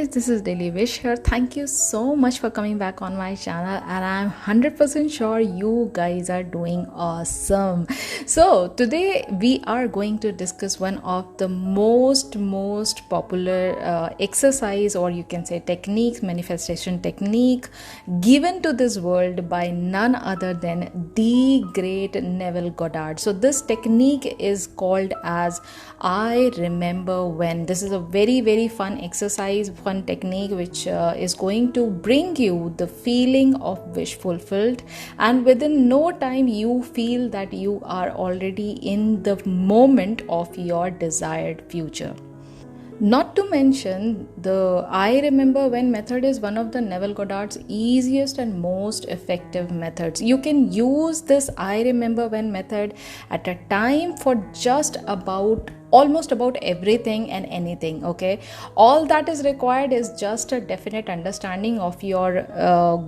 guys, this is Daily Wish here. Thank you so much for coming back on my channel, and I'm 100% sure you guys are doing awesome. So today we are going to discuss one of the most popular exercise, or you can say techniques, manifestation technique given to this world by none other than the great Neville Goddard. So this technique is called as I remember when. This is a very fun exercise, fun technique which is going to bring you the feeling of wish fulfilled, and within no time you feel that you are already in the moment of your desired future. Not to mention, the I remember when method is one of the Neville Goddard's easiest and most effective methods. You can use this I remember when method at a time for just almost about everything and anything. Okay, all that is required is just a definite understanding of your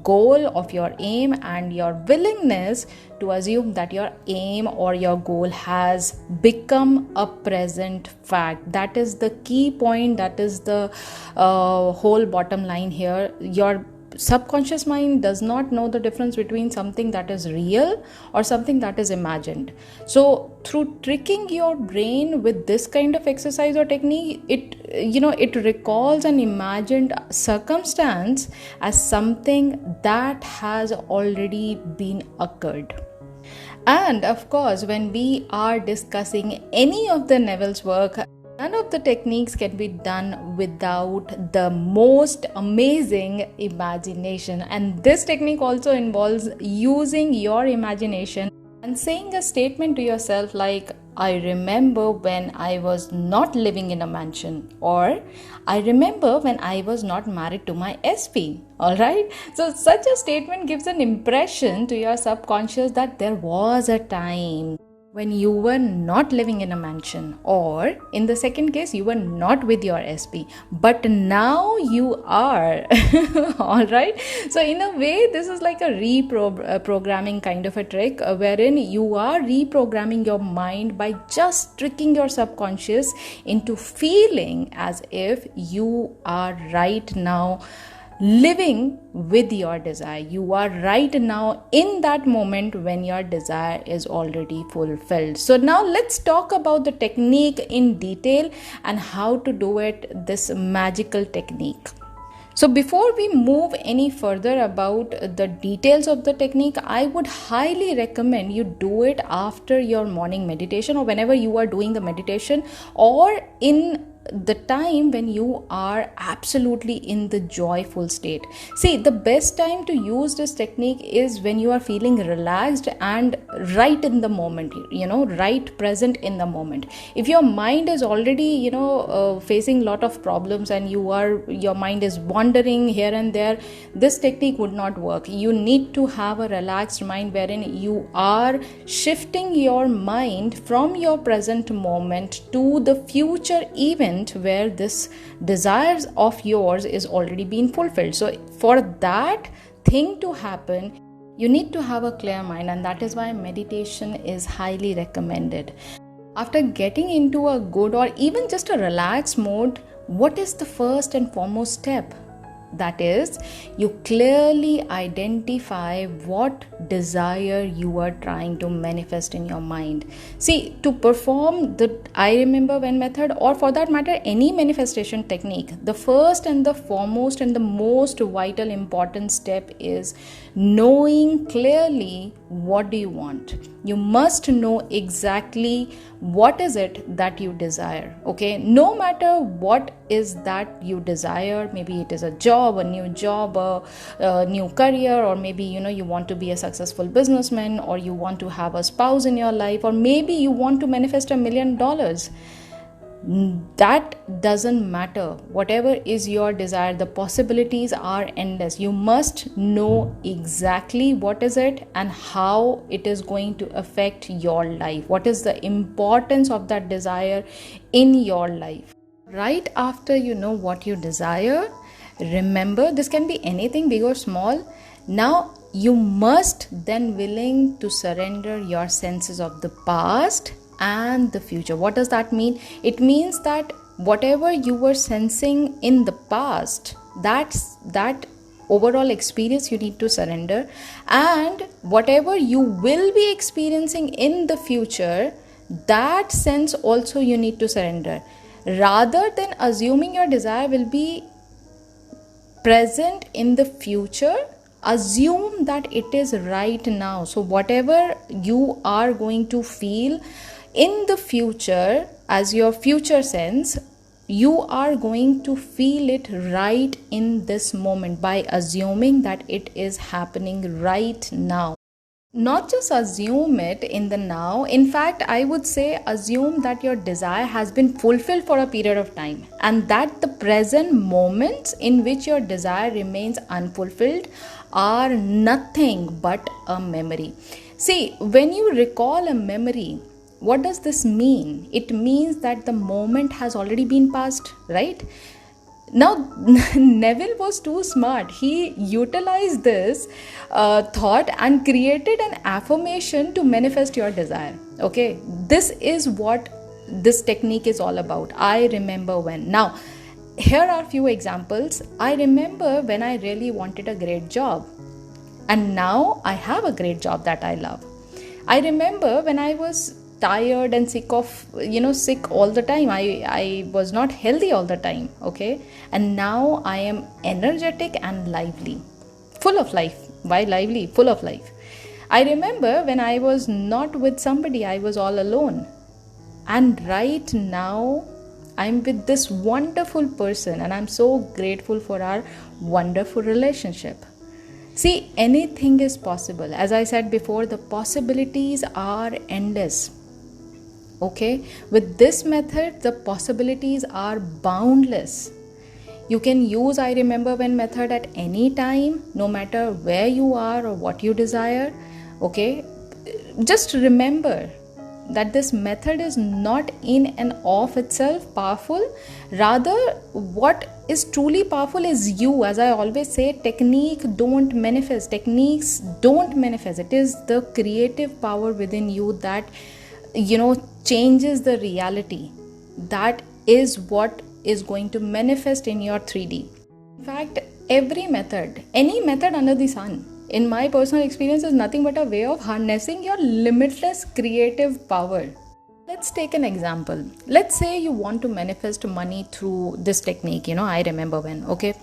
goal, of your aim, and your willingness to assume that your aim or your goal has become a present fact. That is the key point. That is the whole bottom line here. Your subconscious mind does not know the difference between something that is real or something that is imagined. So through tricking your brain with this kind of exercise or technique, it recalls an imagined circumstance as something that has already been occurred. And of course, when we are discussing any of the Neville's work, none of the techniques can be done without the most amazing imagination. And this technique also involves using your imagination and saying a statement to yourself like, I remember when I was not living in a mansion, or I remember when I was not married to my SP. Alright, so such a statement gives an impression to your subconscious that there was a time when you were not living in a mansion, or in the second case you were not with your SP, but now you are. All right, so in a way this is like a reprogramming kind of a trick, wherein you are reprogramming your mind by just tricking your subconscious into feeling as if you are right now living with your desire. You are right now in that moment when your desire is already fulfilled. So now let's talk about the technique in detail and how to do it, this magical technique. So before we move any further about the details of the technique, I would highly recommend you do it after your morning meditation, or whenever you are doing the meditation, or in the time when you are absolutely in the joyful state. See, the best time to use this technique is when you are feeling relaxed and right in the moment, right present in the moment. If your mind is already, facing a lot of problems and your mind is wandering here and there, this technique would not work. You need to have a relaxed mind wherein you are shifting your mind from your present moment to the future event where this desires of yours is already being fulfilled. So for that thing to happen, you need to have a clear mind, and that is why meditation is highly recommended. After getting into a good or even just a relaxed mode, what is the first and foremost step? That is, you clearly identify what desire you are trying to manifest in your mind. See, to perform the I remember when method, or for that matter any manifestation technique, the first and the foremost and the most vital important step is knowing clearly what do you want. You must know exactly what is it that you desire. Okay, no matter what is that you desire, maybe it is a job, a new job, a new career, or maybe you want to be a successful businessman, or you want to have a spouse in your life, or maybe you want to manifest $1 million. That doesn't matter. Whatever is your desire, the possibilities are endless. You must know exactly what is it and how it is going to affect your life. What is the importance of that desire in your life? Right after you know what you desire, remember, this can be anything, big or small. Now you must then willing to surrender your senses of the past and the future. What does that mean? It means that whatever you were sensing in the past, that overall experience you need to surrender, and whatever you will be experiencing in the future, that sense also you need to surrender. Rather than assuming your desire will be present in the future, assume that it is right now. So whatever you are going to feel in the future as your future sense, you are going to feel it right in this moment by assuming that it is happening right now. Not just assume it in the now. In fact, I would say assume that your desire has been fulfilled for a period of time, and that the present moments in which your desire remains unfulfilled are nothing but a memory. See, when you recall a memory, what does this mean? It means that the moment has already been passed, right? Now, Neville was too smart. He utilized this thought and created an affirmation to manifest your desire. Okay, this is what this technique is all about. I remember when. Now, here are few examples. I remember when I really wanted a great job, and now I have a great job that I love. I remember when I was tired and sick all the time. I was not healthy all the time. Okay, and now I am energetic and lively, full of life. Why lively? Full of life. I remember when I was not with somebody, I was all alone, and right now I'm with this wonderful person, and I'm so grateful for our wonderful relationship. See, anything is possible. As I said before, the possibilities are endless. Okay, with this method, the possibilities are boundless. You can use I remember when method at any time, no matter where you are or what you desire. Okay, just remember that this method is not in and of itself powerful. Rather, what is truly powerful is you. As I always say, techniques don't manifest. It is the creative power within you that changes the reality. That is what is going to manifest in your 3D. In fact, any method under the sun, in my personal experience, is nothing but a way of harnessing your limitless creative power. Let's take an example. Let's say you want to manifest money through this technique, I remember when. Okay,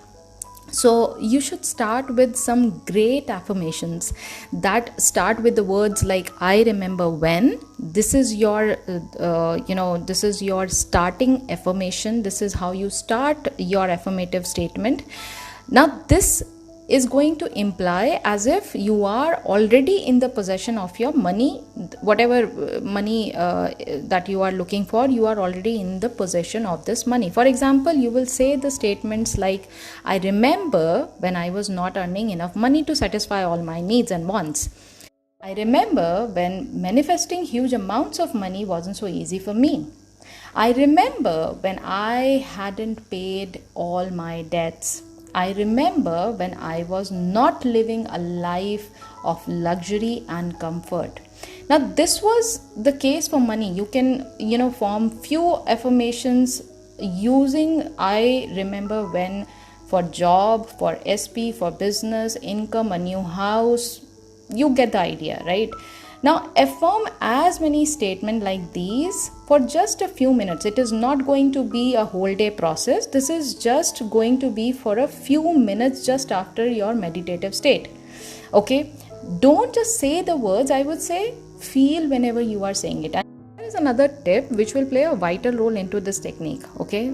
so you should start with some great affirmations that start with the words like I remember when. This is your this is your starting affirmation. This is how you start your affirmative statement. Now this is going to imply as if you are already in the possession of your money. Whatever money that you are looking for, you are already in the possession of this money. For example, you will say the statements like I remember when I was not earning enough money to satisfy all my needs and wants. I remember when manifesting huge amounts of money wasn't so easy for me. I remember when I hadn't paid all my debts. I remember when I was not living a life of luxury and comfort. Now, this was the case for money. You can, form few affirmations using I remember when for job, for SP, for business, income, a new house. You get the idea, right? Now, affirm as many statements like these for just a few minutes. It is not going to be a whole day process. This is just going to be for a few minutes just after your meditative state. Okay, don't just say the words. I would say feel whenever you are saying it. And there is another tip which will play a vital role into this technique. Okay,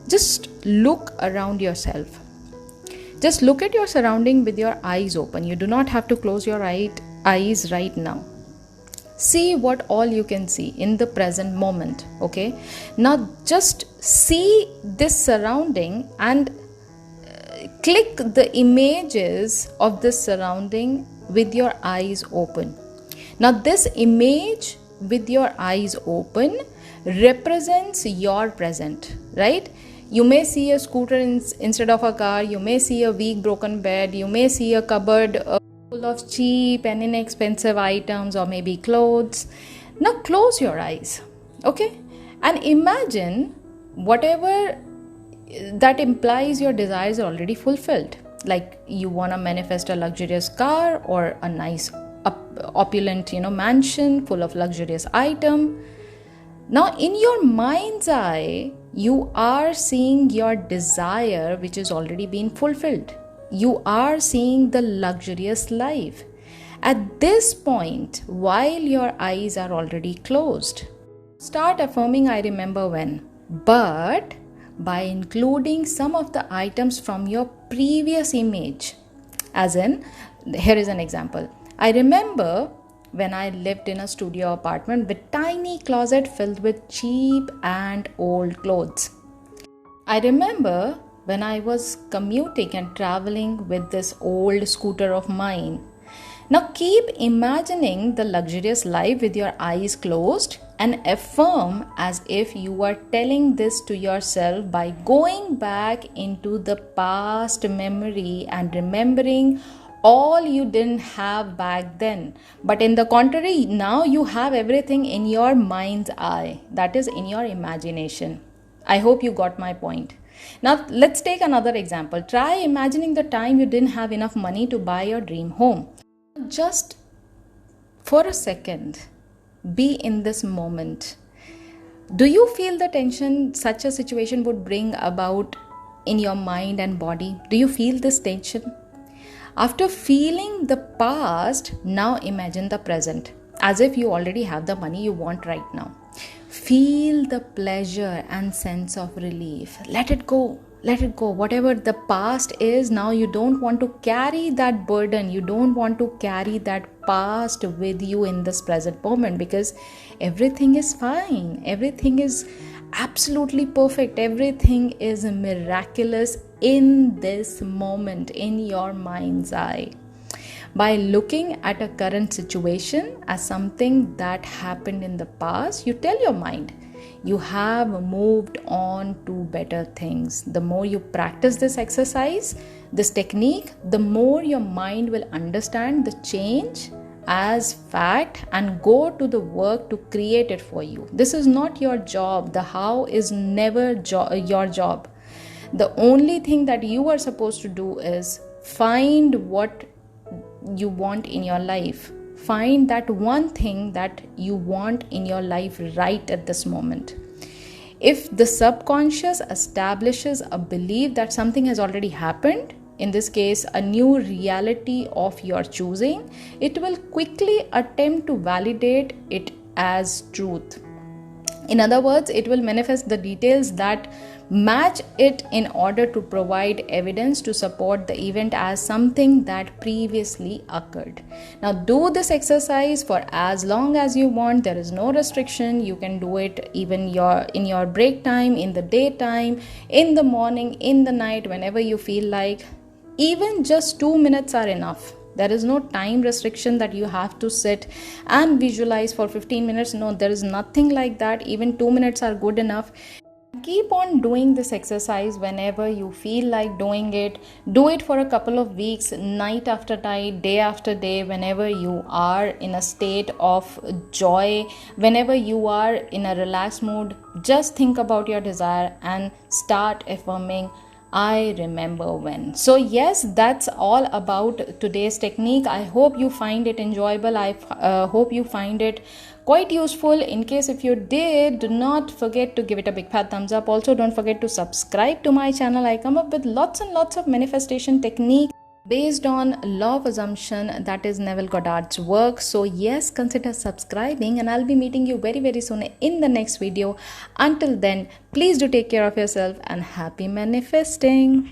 just look around yourself. Just look at your surrounding with your eyes open. You do not have to close your eyes right now. See what all you can see in the present moment. Okay, now just see this surrounding and click the images of this surrounding with your eyes open. Now this image with your eyes open represents your present, right? You may see a scooter instead of a car. You may see a weak broken bed. You may see a cupboard full of cheap and inexpensive items, or maybe clothes. Now close your eyes, okay, and imagine whatever that implies your desires are already fulfilled. Like you want to manifest a luxurious car or a nice opulent mansion full of luxurious item. Now in your mind's eye, you are seeing your desire which is already been fulfilled. You are seeing the luxurious life at this point while your eyes are already closed. Start affirming I remember when, but by including some of the items from your previous image. As in, here is an example. I remember when I lived in a studio apartment with tiny closet filled with cheap and old clothes. I remember when I was commuting and traveling with this old scooter of mine. Now keep imagining the luxurious life with your eyes closed and affirm as if you are telling this to yourself by going back into the past memory and remembering all you didn't have back then. But in the contrary, now you have everything in your mind's eye, that is in your imagination. I hope you got my point. Now let's take another example. Try imagining the time you didn't have enough money to buy your dream home. Just for a second, be in this moment. Do you feel the tension such a situation would bring about in your mind and body? Do you feel this tension? After feeling the past, now imagine the present as if you already have the money you want right now. Feel the pleasure and sense of relief. Let it go. Let it go. Whatever the past is, now you don't want to carry that burden. You don't want to carry that past with you in this present moment because everything is fine. Everything is absolutely perfect. Everything is miraculous in this moment in your mind's eye. By looking at a current situation as something that happened in the past, you tell your mind you have moved on to better things. The more you practice this exercise, this technique, the more your mind will understand the change as fact and go to the work to create it for you. This is not your job. The how is never your job. The only thing that you are supposed to do is find what you want in your life. Find that one thing that you want in your life right at this moment. If the subconscious establishes a belief that something has already happened, in this case a new reality of your choosing, it will quickly attempt to validate it as truth. In other words, it will manifest the details that match it in order to provide evidence to support the event as something that previously occurred. Now do this exercise for as long as you want. There is no restriction. You can do it even in your break time, in the daytime, in the morning, in the night, whenever you feel like. Even just 2 minutes are enough. There is no time restriction that you have to sit and visualize for 15 minutes. No, there is nothing like that. Even 2 minutes are good enough. Keep on doing this exercise whenever you feel like doing it. Do it for a couple of weeks, night after night, day after day, whenever you are in a state of joy, whenever you are in a relaxed mood. Just think about your desire and start affirming I remember when. So yes, that's all about today's technique. I hope you find it enjoyable. I hope you find it quite useful. In case if you did, do not forget to give it a big fat thumbs up. Also, don't forget to subscribe to my channel. I come up with lots and lots of manifestation techniques based on law of assumption, that is Neville Goddard's work. So yes, consider subscribing and I'll be meeting you very, very soon in the next video. Until then, please do take care of yourself and happy manifesting.